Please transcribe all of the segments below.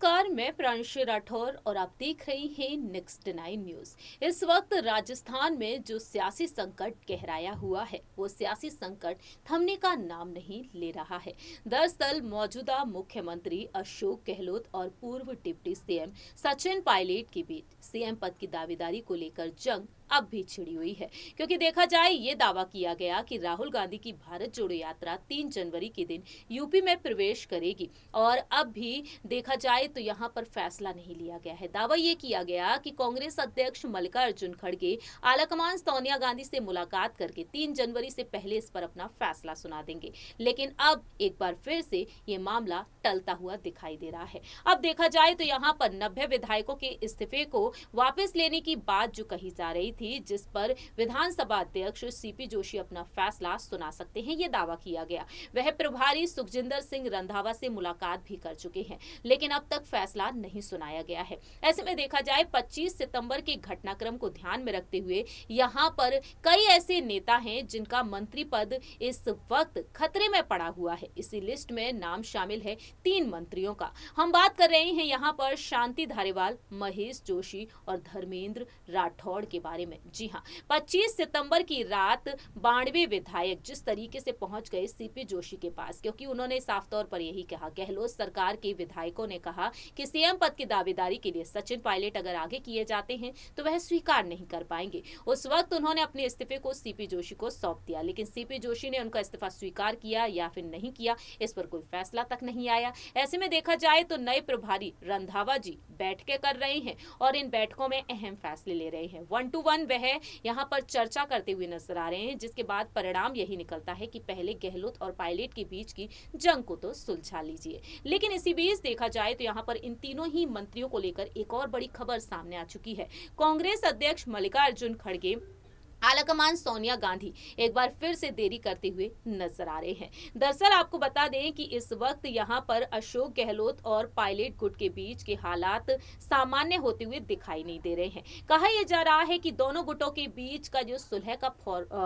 नमस्कार, मैं प्रांशु राठौर और आप देख रहे हैं नेक्स्ट 9 न्यूज। इस वक्त राजस्थान में जो सियासी संकट गहराया हुआ है, वो सियासी संकट थमने का नाम नहीं ले रहा है। दरअसल मौजूदा मुख्यमंत्री अशोक गहलोत और पूर्व डिप्टी सीएम सचिन पायलट के बीच सीएम पद की दावेदारी को लेकर जंग अब भी छिड़ी हुई है, क्योंकि देखा जाए ये दावा किया गया कि राहुल गांधी की भारत जोड़ो यात्रा 3 जनवरी के दिन यूपी में प्रवेश करेगी और अब भी देखा जाए तो यहाँ पर फैसला नहीं लिया गया है। दावा ये किया गया कि कांग्रेस अध्यक्ष मल्लिकार्जुन खड़गे आलाकमान सोनिया गांधी से मुलाकात करके 3 जनवरी से पहले इस पर अपना फैसला सुना देंगे, लेकिन अब एक बार फिर से ये मामला टलता हुआ दिखाई दे रहा है। अब देखा जाए तो यहाँ पर 90 विधायकों के इस्तीफे को वापस लेने की बात जो कही जा रही थी, जिस पर विधानसभा अध्यक्ष सीपी जोशी अपना फैसला सुना सकते हैं, ये दावा किया गया। वह प्रभारी सुखजिंदर सिंह रंधावा से मुलाकात भी कर चुके हैं, लेकिन अब तक फैसला नहीं सुनाया गया है। ऐसे में देखा जाए 25 सितंबर के घटनाक्रम को ध्यान में रखते हुए यहाँ पर कई ऐसे नेता हैं जिनका मंत्री पद इस वक्त खतरे में पड़ा हुआ है। इसी लिस्ट में नाम शामिल है 3 मंत्रियों का। हम बात कर रहे हैं यहाँ पर शांति धारीवाल, महेश जोशी और धर्मेंद्र राठौड़ के बारे में। जी हाँ, 25 सितंबर की रात 92 विधायक जिस तरीके से पहुंच गए सीपी जोशी के पास, क्योंकि उन्होंने साफ तौर पर यही कहा, गहलोत सरकार के विधायकों ने कहा कि सीएम पद की दावेदारी के लिए सचिन पायलट अगर आगे किए जाते हैं तो वह स्वीकार नहीं कर पाएंगे। उस वक्त उन्होंने अपने इस्तीफे को सीपी जोशी को सौंप दिया, लेकिन सीपी जोशी ने उनका इस्तीफा स्वीकार किया या फिर नहीं किया, इस पर कोई फैसला तक नहीं आया। ऐसे में देखा जाए तो नए प्रभारी रंधावा जी बैठकें कर रहे हैं और इन बैठकों में अहम फैसले ले रहे हैं। 1 to 1 वह यहाँ पर चर्चा करते हुए नजर आ रहे हैं, जिसके बाद परिणाम यही निकलता है कि पहले गहलोत और पायलट के बीच की जंग को तो सुलझा लीजिए। लेकिन इसी बीच देखा जाए तो यहाँ पर इन तीनों ही मंत्रियों को लेकर एक और बड़ी खबर सामने आ चुकी है। कांग्रेस अध्यक्ष मल्लिकार्जुन खड़गे आलाकमान सोनिया गांधी एक बार फिर से देरी करते हुए नजर आ रहे हैं। दरअसल आपको बता दें कि इस वक्त यहाँ पर अशोक गहलोत और पायलट गुट के बीच के हालात सामान्य होते हुए दिखाई नहीं दे रहे हैं। कहा यह जा रहा है कि दोनों गुटों के बीच का जो सुलह का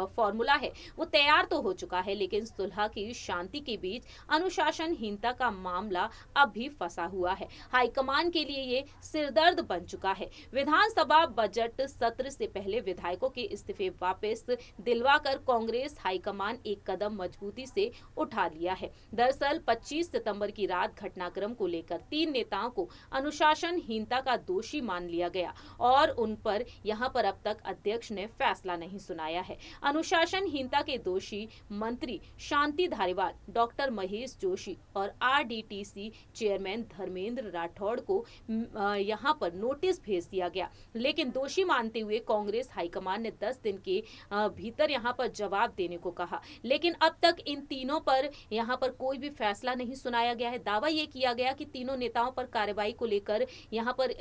फॉर्मूला है वो तैयार तो हो चुका है, लेकिन सुलह की शांति के बीच अनुशासनहीनता का मामला अब भी फंसा हुआ है। हाईकमान के लिए ये सिरदर्द बन चुका है। विधानसभा बजट सत्र से पहले विधायकों के इस्तीफे वापस दिलवाकर कांग्रेस हाईकमान एक कदम मजबूती से उठा लिया है। दरअसल 25 सितंबर की रात घटनाक्रम को लेकर 3 नेताओं को अनुशासनहीनता का दोषी मान लिया गया और उन पर यहां पर अब तक अध्यक्ष ने फैसला नहीं सुनाया है। अनुशासनहीनता के दोषी मंत्री शांति धारीवाल, डॉक्टर महेश जोशी और आरडीटीसी चेयरमैन धर्मेंद्र राठौड़ को यहां पर नोटिस भेज दिया गया, लेकिन दोषी मानते हुए कांग्रेस हाईकमान ने 10 दिन के भीतर यहां पर जवाब देने को कहा, लेकिन अब तक इन तीनों पर यहां पर कोई भी फैसला नहीं सुनाया गया है। दावा यह किया गया कि तीनों नेताओं पर कार्रवाई को लेकर यहां पर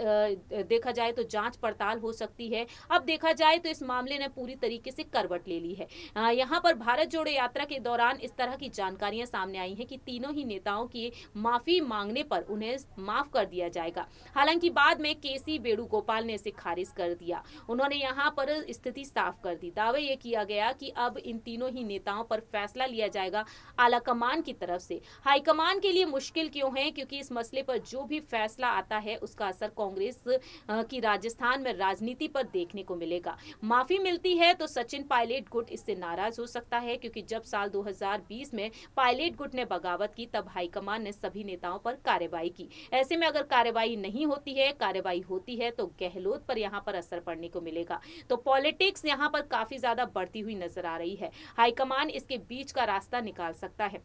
देखा जाए तो जांच पड़ताल हो सकती है। अब देखा जाए तो इस मामले ने पूरी तरीके से करवट ले ली है। यहां पर भारत जोड़ो यात्रा के दौरान इस तरह की जानकारियां सामने आई हैं कि तीनों ही नेताओं की माफी मांगने पर उन्हें माफ कर दिया जाएगा। हालांकि बाद में केसी वेणुगोपाल ने इसे खारिज कर दिया। उन्होंने यहां पर स्थिति साफ कर दी। दावे ये किया गया कि अब इन तीनों ही नेताओं पर फैसला लिया जाएगा आलाकमान की तरफ से। हाईकमान के लिए मुश्किल क्यों है? क्योंकि इस मसले पर जो भी फैसला आता है उसका असर कांग्रेस की राजस्थान में राजनीति पर देखने को मिलेगा। माफी मिलती है तो सचिन पायलट गुट इससे नाराज हो सकता है, क्योंकि जब साल 2020 में पायलट गुट ने बगावत की तब हाईकमान ने सभी नेताओं पर कार्रवाई की। ऐसे में अगर कार्रवाई नहीं होती है, कार्रवाई होती है तो गहलोत पर यहाँ पर असर पड़ने को मिलेगा। तो पॉलिटिक्स यहाँ पर काफी ज्यादा बढ़ती हुई नजर आ रही है। हाईकमान इसके बीच का रास्ता निकाल सकता है।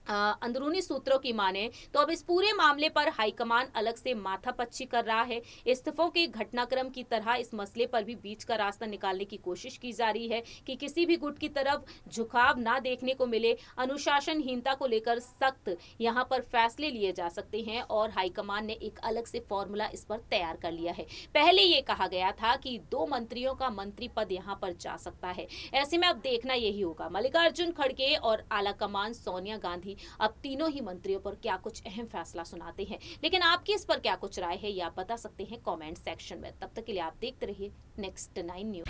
अंदरूनी सूत्रों की माने तो अब इस पूरे मामले पर हाईकमान अलग से माथापच्ची कर रहा है। इस्तीफों के घटनाक्रम की तरह इस मसले पर भी बीच का रास्ता निकालने की कोशिश की जा रही है कि किसी भी गुट की तरफ झुकाव ना देखने को मिले। अनुशासनहीनता को लेकर सख्त यहां पर फैसले लिए जा सकते हैं और हाईकमान ने एक अलग से फॉर्मूला इस पर तैयार कर लिया है। पहले ये कहा गया था कि 2 मंत्रियों का मंत्री पद यहां पर जा सकता है। ऐसे में अब देखना यही होगा मल्लिकार्जुन खड़गे और आलाकमान सोनिया गांधी अब तीनों ही मंत्रियों पर क्या कुछ अहम फैसला सुनाते हैं। लेकिन आपकी इस पर क्या कुछ राय है ये आप बता सकते हैं कमेंट सेक्शन में। तब तक के लिए आप देखते रहिए नेक्स्ट 9 न्यूज।